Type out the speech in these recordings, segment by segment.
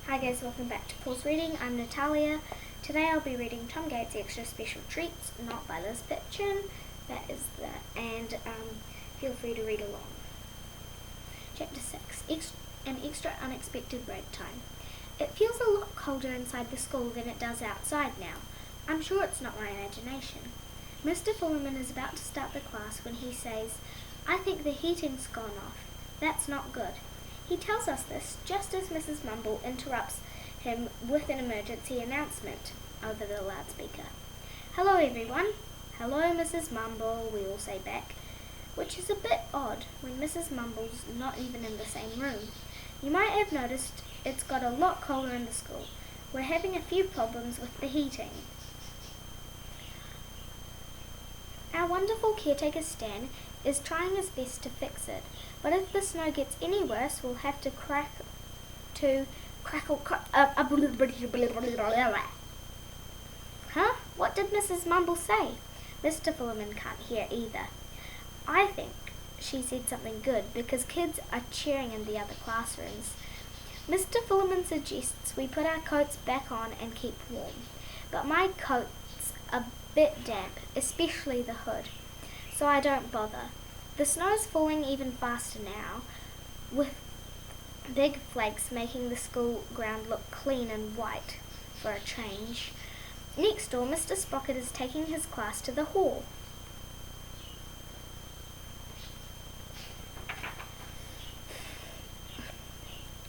Hi guys, welcome back to Paul's Reading. I'm Natalia. Today I'll be reading Tom Gates' Extra Special Treats, not by Liz Pitchin. And feel free to read along. Chapter 6, An Extra Unexpected Break Time. It feels a lot colder inside the school than it does outside now. I'm sure it's not my imagination. Mr. Fullerman is about to start the class when he says, "I think the heating's gone off. That's not good." He tells us this just as Mrs. Mumble interrupts him with an emergency announcement over the loudspeaker. "Hello, everyone." "Hello, Mrs. Mumble," we all say back, which is a bit odd when Mrs. Mumble's not even in the same room. You might have noticed it's got a lot colder in the school. We're having a few problems with the heating. Our wonderful caretaker Stan is trying his best to fix it, but if the snow gets any worse, we'll have to crackle. Huh? What did Mrs. Mumble say? Mr. Fullerman can't hear either. I think she said something good because kids are cheering in the other classrooms. Mr. Fullerman suggests we put our coats back on and keep warm, but my coat's a bit damp, especially the hood, so I don't bother. The snow's falling even faster now, with big flakes making the school ground look clean and white for a change. Next door, Mr. Sprocket is taking his class to the hall.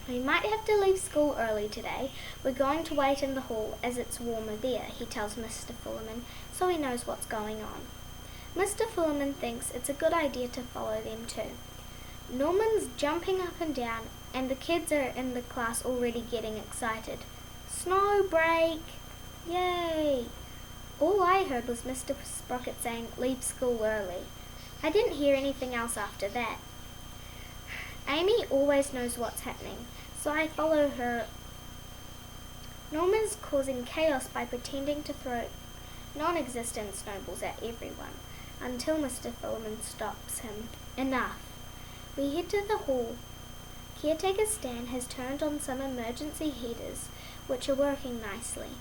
"We might have to leave school early today. We're going to wait in the hall as it's warmer there," he tells Mr. Fullerman, so he knows what's going on. Mr. Fullerman thinks it's a good idea to follow them too. Norman's jumping up and down, and the kids are in the class already getting excited. "Snow break! Yay!" All I heard was Mr. Sprocket saying, "Leave school early." I didn't hear anything else after that. Amy always knows what's happening, so I follow her. Norman's causing chaos by pretending to throw non-existent snowballs at everyone, until Mr. Fullerman stops him. Enough. We head to the hall. Caretaker Stan has turned on some emergency heaters, which are working nicely.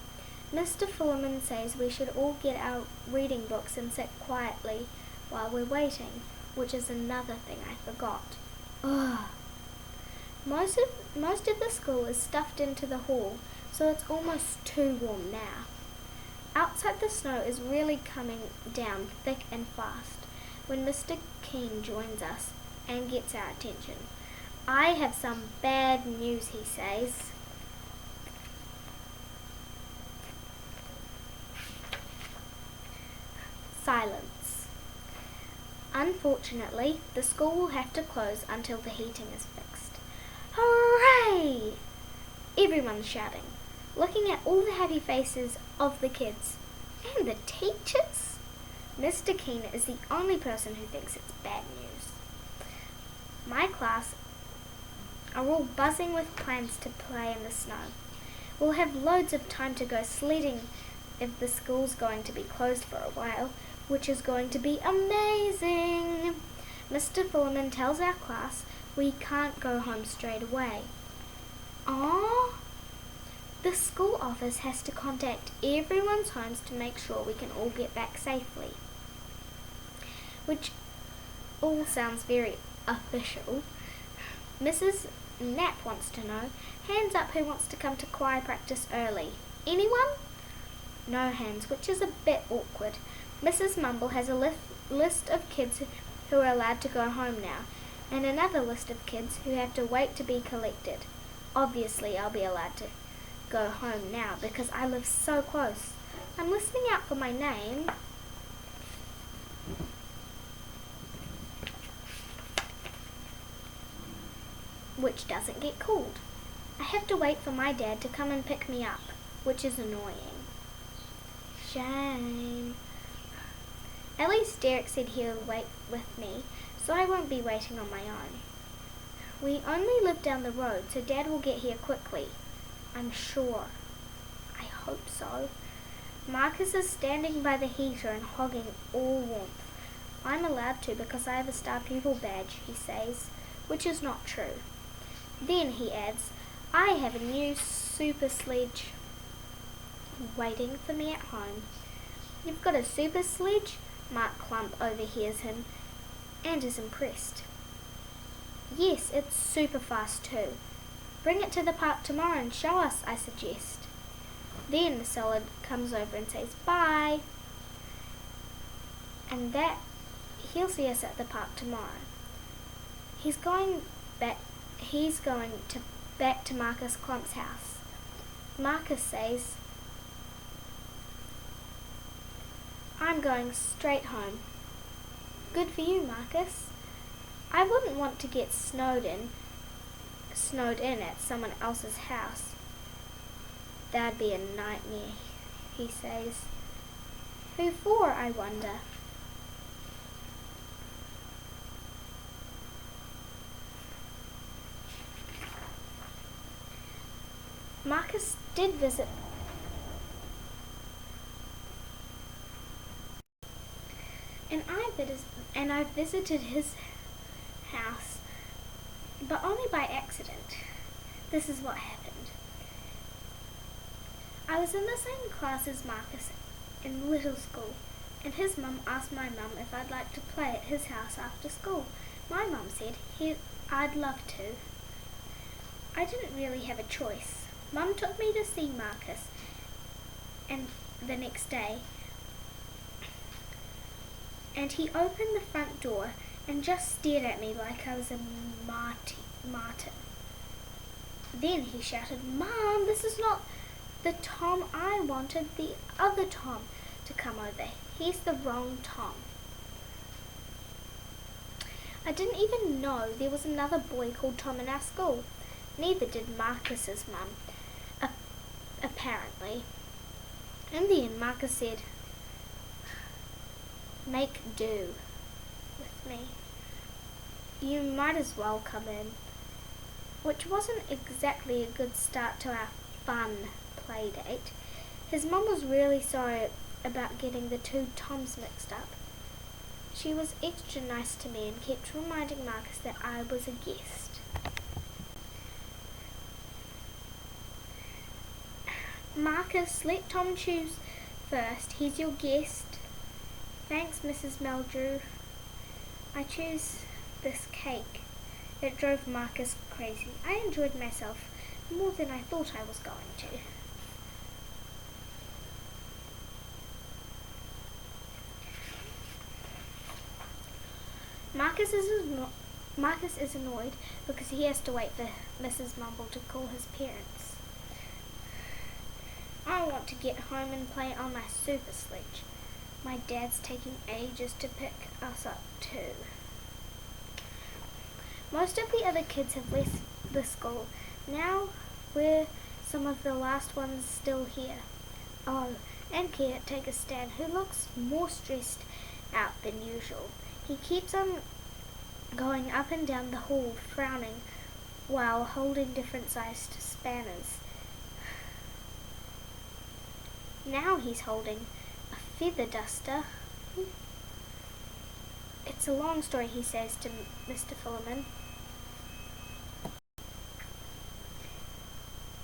Mr. Fullerman says we should all get our reading books and sit quietly while we're waiting, which is another thing I forgot. Ugh. Most of the school is stuffed into the hall, so it's almost too warm now. Outside, the snow is really coming down thick and fast when Mr. Keene joins us and gets our attention. "I have some bad news," he says. Silence. "Unfortunately, the school will have to close until the heating is fixed." Hooray! Everyone's shouting, looking at all the happy faces of the kids and the teachers. Mr. Keene is the only person who thinks it's bad news. My class are all buzzing with plans to play in the snow. We'll have loads of time to go sledding if the school's going to be closed for a while, which is going to be amazing. Mr. Fullerman tells our class we can't go home straight away. Aww. The school office has to contact everyone's homes to make sure we can all get back safely, which all sounds very official. Mrs. Knapp wants to know, hands up who wants to come to choir practice early. Anyone? No hands, which is a bit awkward. Mrs. Mumble has a list of kids who are allowed to go home now, and another list of kids who have to wait to be collected. Obviously, I'll be allowed to go home now because I live so close. I'm listening out for my name. Which doesn't get called. I have to wait for my dad to come and pick me up, which is annoying. Shame. At least Derek said he'll wait with me, so I won't be waiting on my own. We only live down the road, so Dad will get here quickly. I'm sure. I hope so. Marcus is standing by the heater and hogging all warmth. I'm allowed to because I have a star pupil badge, he says, which is not true. Then he adds, I have a new super sledge waiting for me at home. You've got a super sledge? Mark Clump overhears him and is impressed. Yes, it's super fast too. Bring it to the park tomorrow and show us, I suggest. Then Solid comes over and says bye. And that he'll see us at the park tomorrow. He's going back to Marcus Clump's house. Marcus says, I'm going straight home. Good for you, Marcus. I wouldn't want to get snowed in at someone else's house. That'd be a nightmare, he says. Who for, I wonder? Marcus did visit and I visited his house, but only by accident. This is what happened. I was in the same class as Marcus in little school, and his mum asked my mum if I'd like to play at his house after school. My mum said I'd love to. I didn't really have a choice. Mum took me to see Marcus, and the next day, and he opened the front door and just stared at me like I was a martyr. Then he shouted, Mum, this is not the Tom I wanted, the other Tom to come over. He's the wrong Tom. I didn't even know there was another boy called Tom in our school. Neither did Marcus's mum, apparently. In the end, Marcus said, make do with me. You might as well come in. Which wasn't exactly a good start to our fun play date. His mum was really sorry about getting the two Toms mixed up. She was extra nice to me and kept reminding Marcus that I was a guest. Marcus, let Tom choose first. He's your guest. Thanks, Mrs. Meldrew. I choose this cake. It drove Marcus crazy. I enjoyed myself more than I thought I was going to. Marcus is annoyed because he has to wait for Mrs. Mumble to call his parents. I want to get home and play on my super sledge. My dad's taking ages to pick us up too. Most of the other kids have left the school. Now we're some of the last ones still here. Oh, and caretaker Stan, who looks more stressed out than usual. He keeps on going up and down the hall, frowning while holding different sized spanners. Now he's holding a feather duster. It's a long story, he says to Mr. Filliman.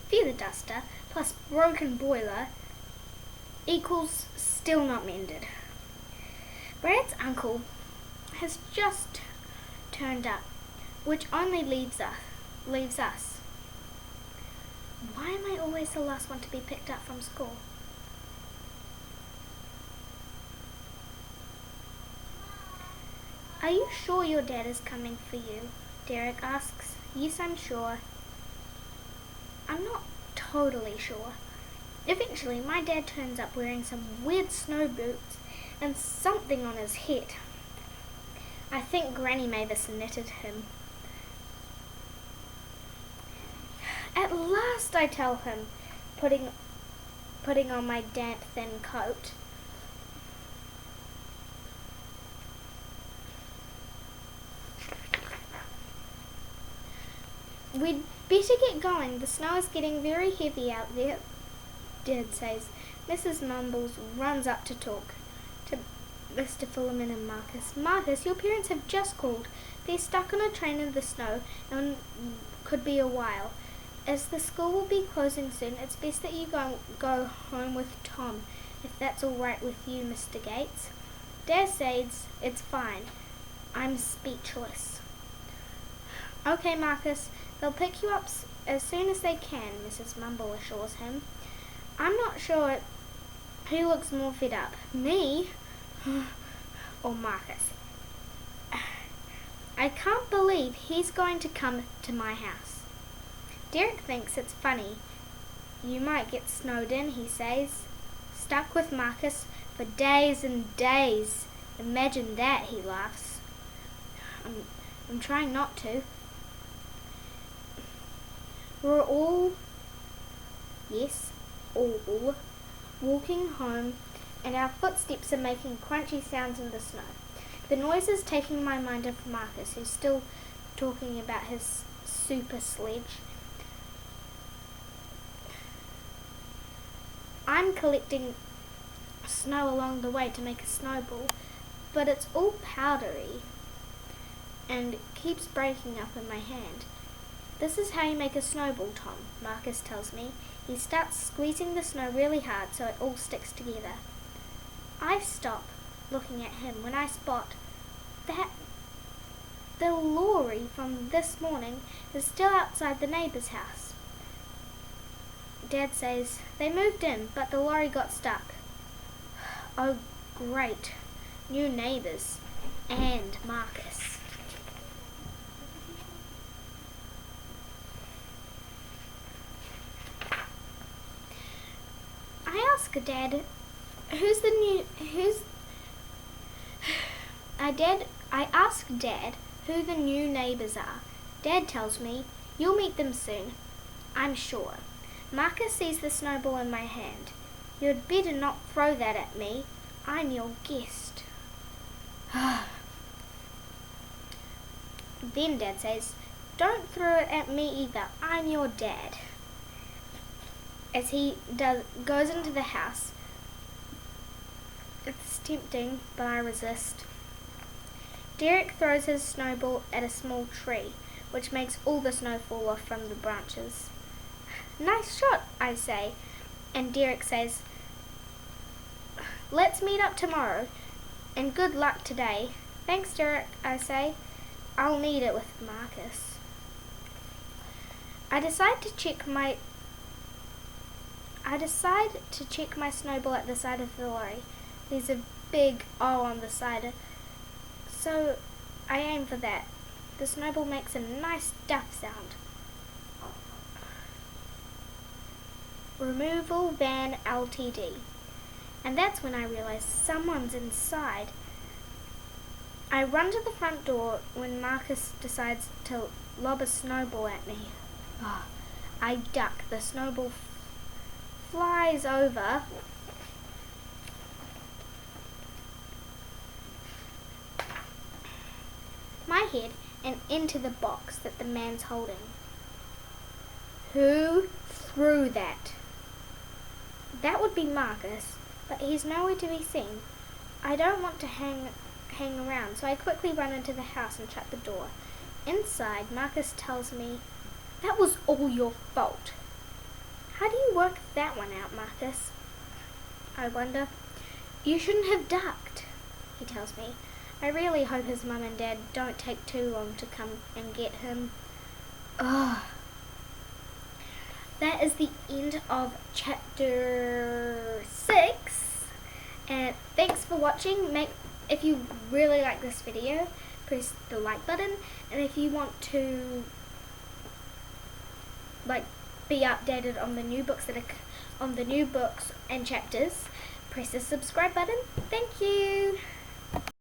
Feather duster plus broken boiler equals still not mended. Brad's uncle has just turned up, which only leaves us. Why am I always the last one to be picked up from school? Are you sure your dad is coming for you? Derek asks. Yes, I'm sure. I'm not totally sure. Eventually, my dad turns up wearing some weird snow boots and something on his head. I think Granny Mavis knitted him. At last, I tell him, putting on my damp, thin coat. We'd better get going. The snow is getting very heavy out there, Dad says. Mrs. Mumbles runs up to talk to Mr. Filliman and Marcus. Marcus, your parents have just called. They're stuck on a train in the snow and could be a while. As the school will be closing soon, it's best that you go home with Tom, if that's all right with you, Mr. Gates. Dad says it's fine. I'm speechless. Okay, Marcus, they'll pick you up as soon as they can, Mrs. Mumble assures him. I'm not sure who looks more fed up, me or Marcus. I can't believe he's going to come to my house. Derek thinks it's funny. You might get snowed in, he says. Stuck with Marcus for days and days. Imagine that, he laughs. I'm trying not to. We're all walking home, and our footsteps are making crunchy sounds in the snow. The noise is taking my mind off Marcus, who's still talking about his super sledge. I'm collecting snow along the way to make a snowball, but it's all powdery and keeps breaking up in my hand. This is how you make a snowball, Tom, Marcus tells me. He starts squeezing the snow really hard so it all sticks together. I stop looking at him when I spot that the lorry from this morning is still outside the neighbour's house. Dad says they moved in, but the lorry got stuck. Oh, great. New neighbours. And Marcus. I ask Dad, I ask Dad who the new neighbours are. Dad tells me, you'll meet them soon, I'm sure. Marcus sees the snowball in my hand. You'd better not throw that at me. I'm your guest. Then Dad says, don't throw it at me either. I'm your dad. As he goes into the house. It's tempting, but I resist. Derek throws his snowball at a small tree, which makes all the snow fall off from the branches. Nice shot, I say, and Derek says, let's meet up tomorrow, and good luck today. Thanks, Derek, I say. I'll need it with Marcus. I decide to check my snowball at the side of the lorry. There's a big O on the side, so I aim for that. The snowball makes a nice duff sound. Removal van Ltd. And that's when I realize someone's inside. I run to the front door when Marcus decides to lob a snowball at me. I duck. The snowball flies over my head and into the box that the man's holding. Who threw that? That would be Marcus, but he's nowhere to be seen. I don't want to hang around, so I quickly run into the house and shut the door. Inside, Marcus tells me, that was all your fault. How do you work that one out, Marcus? I wonder. You shouldn't have ducked, he tells me. I really hope his mum and dad don't take too long to come and get him. Ugh. That is the end of chapter 6. And thanks for watching. If you really like this video, press the like button. And if you want to be updated on the new books and chapters, press the subscribe button. Thank you.